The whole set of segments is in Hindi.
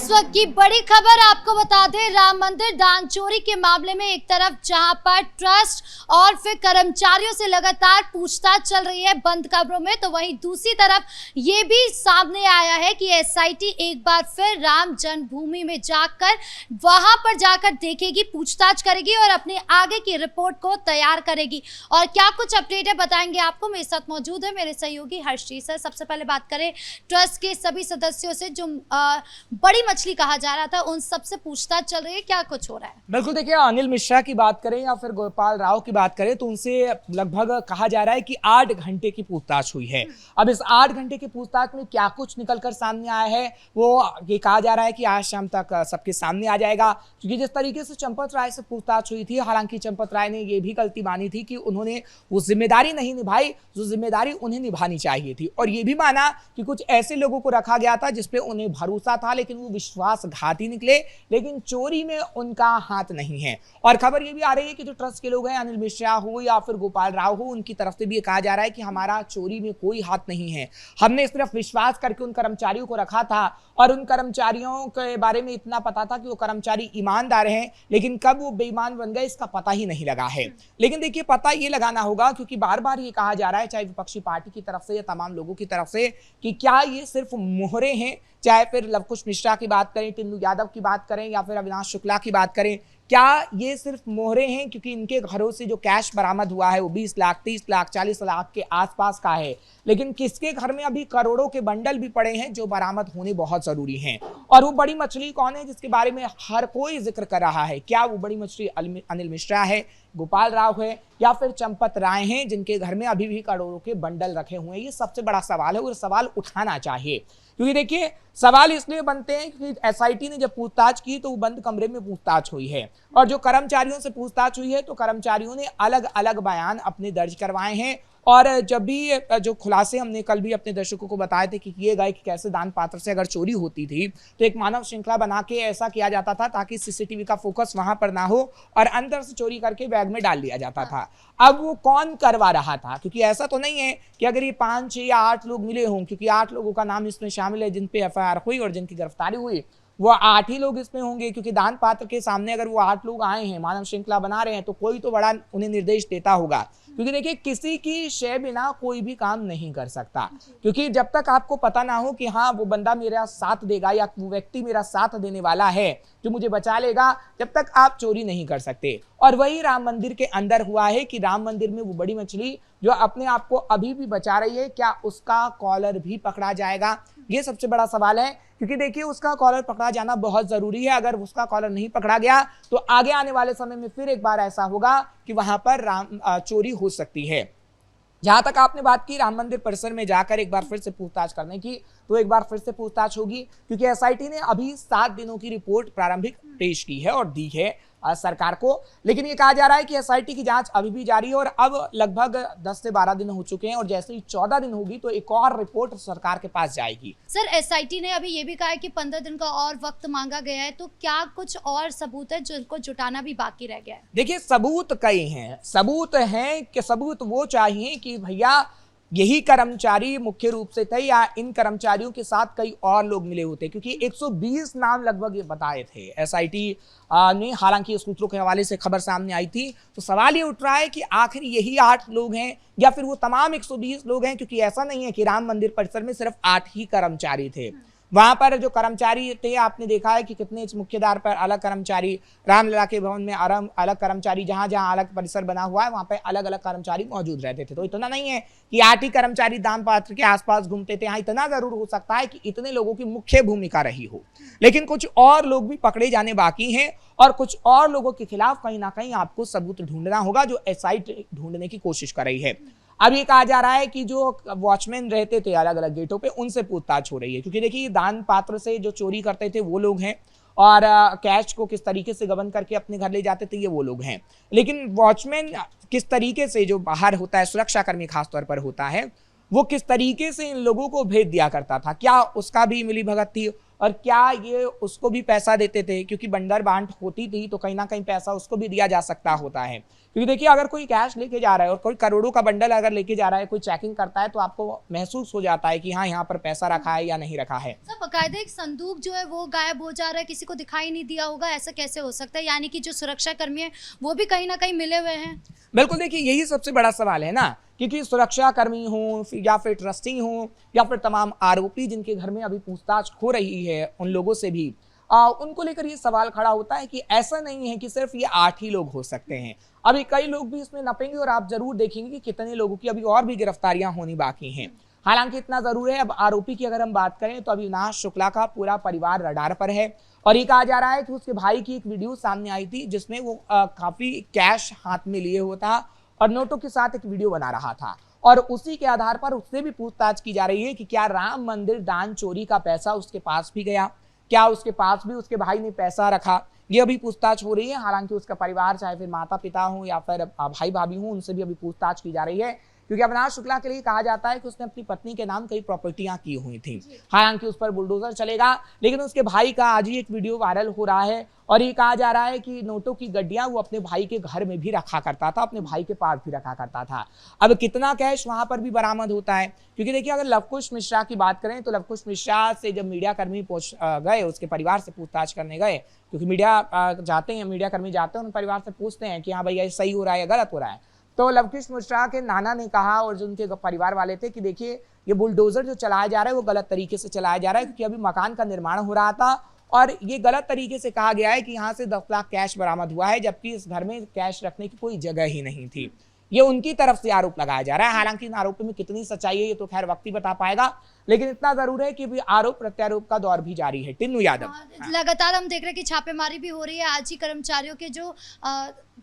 इस वक्त की बड़ी खबर आपको बता दें, राम मंदिर दान चोरी के मामले में एक तरफ जहां पर ट्रस्ट और फिर कर्मचारियों से लगातार पूछताछ चल रही है बंद कमरों में, तो वहीं दूसरी तरफ ये भी सामने आया है कि एसआईटी एक बार फिर राम जन्मभूमि में जाकर वहां पर जाकर देखेगी, पूछताछ करेगी और अपने आगे की रिपोर्ट को तैयार करेगी। और क्या कुछ अपडेट है बताएंगे आपको। मेरे साथ मौजूद है मेरे सहयोगी हर्षी सर। सबसे पहले बात करें ट्रस्ट के सभी सदस्यों से, जो बड़ी मछली कहा जा रहा था उन सबसे पूछताछ चल रही है, क्या कुछ हो रहा है? बिल्कुल, देखिए अनिल मिश्रा की बात करें या फिर गोपाल राव की बात करें तो उनसे लगभग कहा जा रहा है कि 8 घंटे की पूछताछ हुई है। अब इस 8 घंटे की पूछताछ में क्या कुछ निकलकर सामने आया है वो ये कहा जा रहा है कि आज शाम तक सबके सामने आ जाएगा। क्योंकि जिस तरीके से चंपत राय से पूछताछ हुई थी, हालांकि चंपत राय ने ये भी गलती मानी थी कि उन्होंने वो जिम्मेदारी नहीं निभाई जो जिम्मेदारी उन्हें निभानी चाहिए थी, और ये भी माना कि कुछ ऐसे लोगों को रखा गया था जिसपे उन्हें भरोसा था लेकिन वो विश्वासघाती निकले, लेकिन चोरी में उनका हाथ नहीं है। और खबर ये भी आ रही है कि जो ट्रस्ट के लोग हैं, अनिल मिश्रा हो या फिर गोपाल राव हो, उनकी तरफ से भी कहा जा रहा है कि हमारा चोरी में कोई हाथ नहीं है, हमने सिर्फ विश्वास करके उन कर्मचारियों को रखा था और उन कर्मचारियों के बारे में इतना पता था कि वो कर्मचारी ईमानदार हैं, लेकिन कब वो बेईमान बन गए इसका पता ही नहीं लगा है। लेकिन देखिए पता ये लगाना होगा, क्योंकि बार बार ये कहा जा रहा है चाहे विपक्षी पार्टी की तरफ से या तमाम लोगों की तरफ से कि क्या ये सिर्फ मोहरे हैं, चाहे फिर लवकुश मिश्रा की बात करें, टिन्नू यादव की बात करें या फिर अविनाश शुक्ला की बात करें, क्या ये सिर्फ मोहरे हैं? क्योंकि इनके घरों से जो कैश बरामद हुआ है वो 20 लाख, 30 लाख, 40 लाख के आसपास का है, लेकिन किसके घर में अभी करोड़ों के बंडल भी पड़े हैं जो बरामद होने बहुत जरूरी हैं। और वो बड़ी मछली कौन है जिसके बारे में हर कोई जिक्र कर रहा है? क्या वो बड़ी मछली अनिल मिश्रा है, गोपाल राव है या फिर चंपत राय हैं जिनके घर में अभी भी करोड़ों के बंडल रखे हुए हैं? ये सबसे बड़ा सवाल है और सवाल उठाना चाहिए। क्योंकि देखिए सवाल इसलिए बनते हैं क्योंकि एसआईटी ने जब पूछताछ की तो वो बंद कमरे में पूछताछ हुई है, और जो कर्मचारियों से पूछताछ हुई है तो कर्मचारियों ने अलग अलग बयान अपने दर्ज करवाए हैं। और जब भी जो खुलासे हमने कल भी अपने दर्शकों को बताए थे कि किए गए कि कैसे दान पात्र से अगर चोरी होती थी तो एक मानव श्रृंखला बना के ऐसा किया जाता था ताकि सीसीटीवी का फोकस वहां पर ना हो और अंदर से चोरी करके बैग में डाल दिया जाता था। अब वो कौन करवा रहा था? क्योंकि ऐसा तो नहीं है कि अगर ये 5, 6 या 8 लोग मिले हों, क्योंकि 8 लोगों का नाम इसमें शामिल है जिन पे एफआईआर हुई और जिनकी गिरफ्तारी हुई, वो 8 ही लोग इसमें होंगे। क्योंकि दान पात्र के सामने अगर वो 8 लोग आए हैं, मानव श्रृंखला बना रहे हैं, तो कोई तो बड़ा उन्हें निर्देश देता होगा। क्योंकि देखिए किसी की शय बिना कोई भी काम नहीं कर सकता, क्योंकि जब तक आपको पता ना हो कि हाँ वो बंदा मेरा साथ देगा या वो व्यक्ति मेरा साथ देने वाला है जो मुझे बचा लेगा, जब तक आप चोरी नहीं कर सकते। और वही राम मंदिर के अंदर हुआ है कि राम मंदिर में वो बड़ी मछली जो अपने आप को अभी भी बचा रही है, क्या उसका कॉलर भी पकड़ा जाएगा? ये सबसे बड़ा सवाल है। क्योंकि देखिए उसका कॉलर पकड़ा जाना बहुत जरूरी है। अगर उसका कॉलर नहीं पकड़ा गया तो आगे आने वाले समय में फिर एक बार ऐसा होगा कि वहां पर चोरी हो सकती है। जहां तक आपने बात की राम मंदिर परिसर में जाकर एक बार फिर से पूछताछ करने की, तो एक बार फिर से पूछताछ होगी, क्योंकि एसआईटी ने अभी 7 दिनों की रिपोर्ट प्रारंभिक पेश की है और दी है सरकार को। लेकिन ये कहा जा रहा है कि एसआईटी की जांच अभी भी जारी है और अब लगभग 10 से 12 दिन हो चुके हैं और जैसे ही 14 दिन होगी तो एक और रिपोर्ट सरकार के पास जाएगी। सर एसआईटी ने अभी ये भी कहा है कि 15 दिन का और वक्त मांगा गया है, तो क्या कुछ और सबूत है जिनको जुटाना भी बाकी रह गया है? देखिए सबूत कई हैं, सबूत हैं कि सबूत वो चाहिए कि भैया यही कर्मचारी मुख्य रूप से थे या इन कर्मचारियों के साथ कई और लोग मिले होते, क्योंकि 120 नाम लगभग ये बताए थे एसआईटी ने। हालांकि सूत्रों के हवाले से खबर सामने आई थी, तो सवाल ये उठ रहा है कि आखिर यही 8 लोग हैं या फिर वो तमाम 120 लोग हैं? क्योंकि ऐसा नहीं है कि राम मंदिर परिसर में सिर्फ 8 ही कर्मचारी थे। वहां पर जो कर्मचारी थे आपने देखा है कि कितने मुख्यद्वार पर अलग कर्मचारी, रामलला के भवन में अलग कर्मचारी, जहां जहां अलग परिसर बना हुआ है वहां पे अलग अलग कर्मचारी मौजूद रहते थे। तो इतना नहीं है कि 8 ही कर्मचारी दान पात्र के आसपास घूमते थे। हाँ, इतना जरूर हो सकता है कि इतने लोगों की मुख्य भूमिका रही हो, लेकिन कुछ और लोग भी पकड़े जाने बाकी हैं और कुछ और लोगों के खिलाफ कहीं ना कहीं आपको सबूत ढूंढना होगा, जो एसआईटी ढूंढने की कोशिश कर रही है। अब ये कहा जा रहा है कि जो वॉचमैन रहते थे अलग अलग गेटों पे उनसे पूछताछ हो रही है, क्योंकि देखिए दान पात्र से जो चोरी करते थे वो लोग हैं और कैश को किस तरीके से गबन करके अपने घर ले जाते थे ये वो लोग हैं। लेकिन वॉचमैन किस तरीके से, जो बाहर होता है सुरक्षाकर्मी खासतौर पर होता है, वो किस तरीके से इन लोगों को भेज दिया करता था, क्या उसका भी मिलीभगत थी और क्या ये उसको भी पैसा देते थे? क्योंकि बंदर बांट होती थी तो कहीं ना कहीं पैसा उसको भी दिया जा सकता होता है, क्योंकि देखिए अगर कोई कैश लेके जा रहा है और कोई करोड़ों का बंडल अगर लेके जा रहा है, कोई चेकिंग करता है तो आपको महसूस हो जाता है कि हाँ यहाँ पर पैसा रखा है या नहीं रखा है। सर बकायदा एक संदूक जो है वो गायब हो जा रहा है, किसी को दिखाई नहीं दिया होगा, ऐसा कैसे हो सकता है? यानी कि जो सुरक्षा कर्मी है वो भी कहीं ना कहीं मिले हुए हैं। बिल्कुल, देखिए यही सबसे बड़ा सवाल है ना, क्योंकि सुरक्षा कर्मी हो या फिर ट्रस्टी हो या फिर तमाम आरोपी जिनके घर में अभी पूछताछ हो रही है उन लोगों से भी उनको लेकर ये सवाल खड़ा होता है कि ऐसा नहीं है कि सिर्फ ये 8 ही लोग हो सकते हैं, अभी कई लोग भी इसमें नपेंगे और आप जरूर देखेंगे कि कितने लोगों की अभी और भी गिरफ्तारियां होनी बाकी हैं। हालांकि इतना जरूर है, अब आरोपी की अगर हम बात करें तो अविनाश शुक्ला का पूरा परिवार रडार पर है और ये कहा जा रहा है कि उसके भाई की एक वीडियो सामने आई थी जिसमें वो काफी कैश हाथ में लिए हुआ था और नोटों के साथ एक वीडियो बना रहा था और उसी के आधार पर उससे भी पूछताछ की जा रही है कि क्या राम मंदिर दान चोरी का पैसा उसके पास भी गया, क्या उसके पास भी उसके भाई ने पैसा रखा, ये अभी पूछताछ हो रही है। हालांकि उसका परिवार चाहे फिर माता पिता हो या फिर भाई भाभी हो उनसे भी अभी पूछताछ की जा रही है, क्योंकि अविनाश शुक्ला के लिए कहा जाता है कि उसने अपनी पत्नी के नाम कई प्रॉपर्टियां की हुई थी। हालांकि उस पर बुलडोजर चलेगा, लेकिन उसके भाई का आज ही एक वीडियो वायरल हो रहा है और ये कहा जा रहा है कि नोटों की गड्डियां वो अपने भाई के घर में भी रखा करता था, अपने भाई के पास भी रखा करता था। अब कितना कैश वहां पर भी बरामद होता है, क्योंकि देखिए अगर लवकुश मिश्रा की बात करें तो लवकुश मिश्रा से जब मीडिया कर्मी गए, उसके परिवार से पूछताछ करने गए, क्योंकि मीडिया जाते हैं, मीडिया कर्मी जाते हैं उन परिवार से पूछते हैं कि हाँ भैया ये सही हो रहा है या गलत हो रहा है, तो लवकुश मिश्रा के नाना ने कहा और जो उनके परिवार वाले थे कि देखिए ये बुलडोजर जो चलाया जा रहा है वो गलत तरीके से चलाया जा रहा है, क्योंकि अभी मकान का निर्माण हो रहा था और ये गलत तरीके से कहा गया है कि यहाँ से 10 लाख कैश बरामद हुआ है, जबकि इस घर में कैश रखने की कोई जगह ही नहीं थी। ये उनकी तरफ से आरोप लगाया जा रहा है। हालांकि इन आरोपों में कितनी सच्चाई है ये तो खैर वक्त ही बता पाएगा, लेकिन इतना जरूर है कि भी आरोप प्रत्यारोप का दौर भी जारी है। टिन्नू यादव, लगातार हम देख रहे हैं कि छापेमारी भी हो रही है। आज ही कर्मचारियों के जो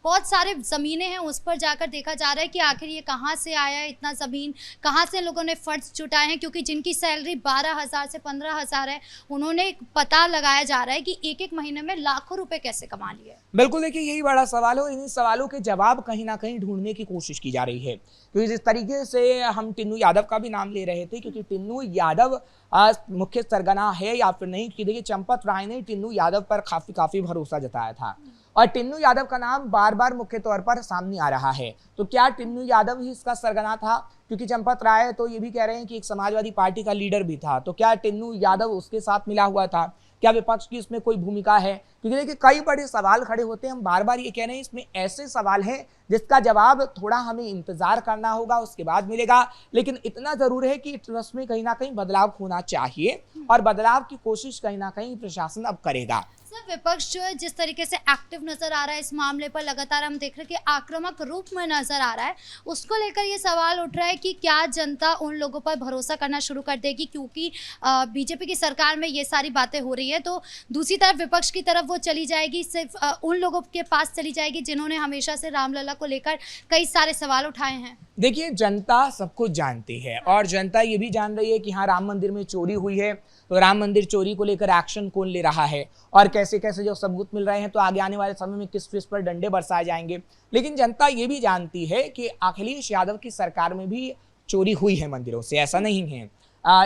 बहुत सारे ज़मीनें हैं उस पर जाकर देखा जा रहा है कि आखिर ये कहाँ से आया है, इतना ज़मीन कहाँ से लोगों ने फंड्स जुटाए हैं, क्योंकि जिनकी सैलरी 12,000 से 15,000 है उन्होंने पता लगाया जा रहा है कि एक एक महीने में लाखों रुपए कैसे कमा लिए। बिल्कुल, देखिए यही बड़ा सवाल है। इन सवालों के जवाब कहीं ना कहीं ढूंढने की कोशिश की जा रही है, क्योंकि जिस तरीके से हम टिन्नू यादव का भी नाम ले रहे थे, क्योंकि टिन्नू यादव मुख्य सरगना है या फिर नहीं, कि देखिए चंपत राय ने टिन्नू यादव पर काफी भरोसा जताया था और टिन्नू यादव का नाम बार बार मुख्य तौर पर सामने आ रहा है। तो क्या टिन्नू यादव ही इसका सरगना था, क्योंकि चंपत राय तो ये भी कह रहे हैं कि एक समाजवादी पार्टी का लीडर भी था, तो क्या टिन्नू यादव उसके साथ मिला हुआ था, क्या विपक्ष की इसमें कोई भूमिका है? क्योंकि देखिए कई बड़े सवाल खड़े होते हैं, हम बार बार ये कह रहे हैं इसमें ऐसे सवाल हैं जिसका जवाब थोड़ा हमें इंतजार करना होगा, उसके बाद मिलेगा। लेकिन इतना जरूर है कि ट्रस्ट में कहीं ना कहीं बदलाव होना चाहिए और बदलाव की कोशिश कहीं ना कहीं प्रशासन अब करेगा। विपक्ष जो है जिस तरीके से एक्टिव नजर आ रहा है इस मामले पर, लगातार हम देख रहे हैं कि आक्रामक रूप में नजर आ रहा है, उसको लेकर ये सवाल उठ रहा है कि क्या जनता उन लोगों पर भरोसा करना शुरू कर देगी, क्योंकि बीजेपी की सरकार में ये सारी बातें हो रही है, तो दूसरी तरफ विपक्ष की तरफ वो चली जाएगी, सिर्फ उन लोगों के पास चली जाएगी जिन्होंने हमेशा से रामलला को लेकर कई सारे सवाल उठाए हैं। देखिए जनता सब कुछ जानती है और जनता ये भी जान रही है कि हाँ राम मंदिर में चोरी हुई है, तो राम मंदिर चोरी को लेकर एक्शन कौन ले रहा है और कैसे कैसे जो सबूत मिल रहे हैं, तो आगे आने वाले समय में किस किस पर डंडे बरसाए जाएंगे। लेकिन जनता ये भी जानती है कि अखिलेश यादव की सरकार में भी चोरी हुई है मंदिरों से, ऐसा नहीं है।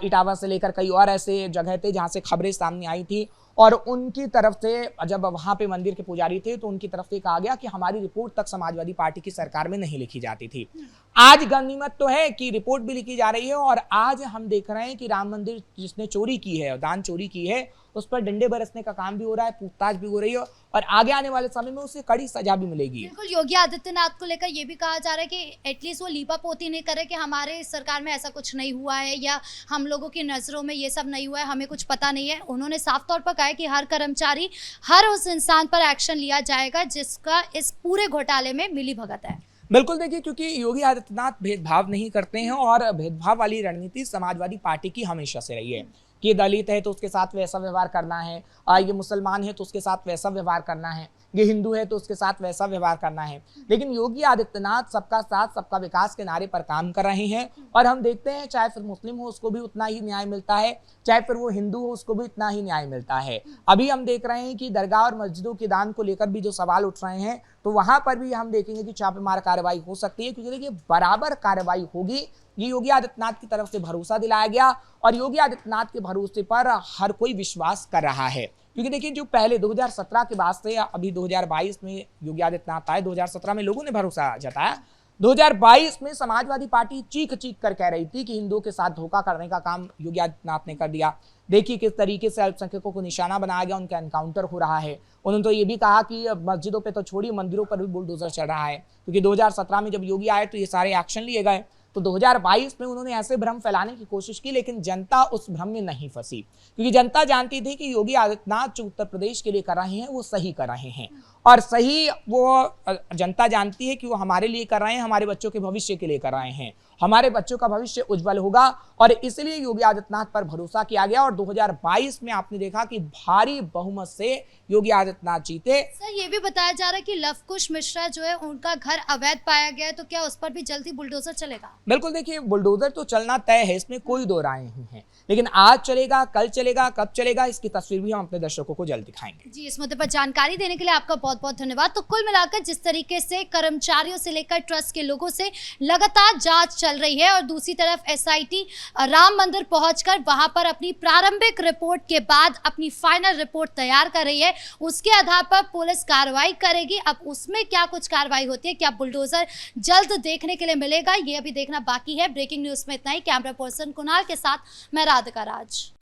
इटावा से लेकर कई और ऐसे जगह थे जहाँ से खबरें सामने आई थी और उनकी तरफ से जब वहां पे मंदिर के पुजारी थे तो उनकी तरफ से कहा गया कि हमारी रिपोर्ट तक समाजवादी पार्टी की सरकार में नहीं लिखी जाती थी। आज गनीमत तो है कि रिपोर्ट भी लिखी जा रही है और आज हम देख रहे हैं कि राम मंदिर जिसने चोरी की है, दान चोरी की है, उस पर डंडे बरसने का काम भी हो रहा है, पूछताछ भी हो रही है और आगे आने वाले समय में उसे कड़ी सजा भी मिलेगी। बिल्कुल, योगी आदित्यनाथ को लेकर ये भी कहा जा रहा है कि एटलीस्ट वो लीपापोती नहीं करे कि हमारे सरकार में ऐसा कुछ नहीं हुआ है या हम लोगों की नजरों में ये सब नहीं हुआ है, हमें कुछ पता नहीं है। उन्होंने साफ तौर पर कहा है कि हर कर्मचारी, हर उस इंसान पर एक्शन लिया जाएगा जिसका इस पूरे घोटाले में मिली भगत है। बिल्कुल, देखिए क्योंकि योगी आदित्यनाथ भेदभाव नहीं करते हैं और भेदभाव वाली रणनीति समाजवादी पार्टी की हमेशा से रही है कि ये दलित है तो उसके साथ वैसा व्यवहार करना है, ये मुसलमान है तो उसके साथ वैसा व्यवहार करना है, ये हिंदू है तो उसके साथ वैसा व्यवहार करना है। लेकिन योगी आदित्यनाथ सबका साथ सबका विकास के नारे पर काम कर रहे हैं और हम देखते हैं चाहे फिर मुस्लिम हो उसको भी उतना ही न्याय मिलता है, चाहे फिर वो हिंदू हो उसको भी इतना ही न्याय मिलता है। अभी हम देख रहे हैं कि दरगाह और मस्जिदों के दान को लेकर भी जो सवाल उठ रहे हैं, तो वहां पर भी हम देखेंगे कि छापेमार कार्रवाई हो सकती है, क्योंकि देखिए बराबर कार्रवाई होगी, ये योगी आदित्यनाथ की तरफ से भरोसा दिलाया गया और योगी आदित्यनाथ के भरोसे पर हर कोई विश्वास कर रहा है। क्योंकि देखिए जो पहले 2017 के बाद से अभी 2022 में योगी आदित्यनाथ आए, 2017 में लोगों ने भरोसा जताया, 2022 में समाजवादी पार्टी चीख चीख कर कह रही थी कि हिंदुओं के साथ धोखा करने का काम योगी आदित्यनाथ ने कर दिया। देखिए किस तरीके से अल्पसंख्यकों को निशाना बनाया गया, उनका एनकाउंटर हो रहा है। उन्होंने तो ये भी कहा कि मस्जिदों पे तो छोड़िए, मंदिरों पर भी बुलडोजर चल रहा है, क्योंकि 2017 में जब योगी आए तो ये सारे एक्शन लिए गए। तो 2022 में उन्होंने ऐसे भ्रम फैलाने की कोशिश की, लेकिन जनता उस भ्रम में नहीं फंसी, क्योंकि जनता जानती थी कि योगी आदित्यनाथ जो उत्तर प्रदेश के लिए कर रहे हैं वो सही कर रहे हैं, और सही वो जनता जानती है कि वो हमारे लिए कर रहे हैं, हमारे बच्चों के भविष्य के लिए कर रहे हैं, हमारे बच्चों का भविष्य उज्जवल होगा, और इसलिए योगी आदित्यनाथ पर भरोसा किया गया। और 2022 में आपने देखा कि भारी बहुमत से योगी आदित्यनाथ जीते। सर ये भी बताया जा रहा है कि लवकुश मिश्रा जो है उनका घर अवैध पाया गया है, तो क्या उस पर भी जल्दी बुलडोजर चलेगा? बिल्कुल, देखिए बुलडोजर तो चलना तय है, इसमें कोई दो राय नहीं है, लेकिन आज चलेगा, कल चलेगा, कब चलेगा, इसकी तस्वीर भी हम अपने दर्शकों को जल्द दिखाएंगे। जी, इस मुद्दे पर जानकारी देने के लिए आपका बहुत बहुत धन्यवाद। तो कुल मिलाकर जिस तरीके से कर्मचारियों से लेकर ट्रस्ट के लोगों से लगातार जांच चल रही है, और दूसरी तरफ एसआईटी राम मंदिर पहुंचकर वहां पर अपनी प्रारंभिक रिपोर्ट के बाद अपनी फाइनल रिपोर्ट तैयार कर रही है, उसके आधार पर पुलिस कार्रवाई करेगी। अब उसमें क्या कुछ कार्रवाई होती है, क्या बुलडोजर जल्द देखने के लिए मिलेगा, ये अभी देखना बाकी है। ब्रेकिंग न्यूज में इतना ही। कैमरा पर्सन कुणाल के साथ मैं राधिका राज।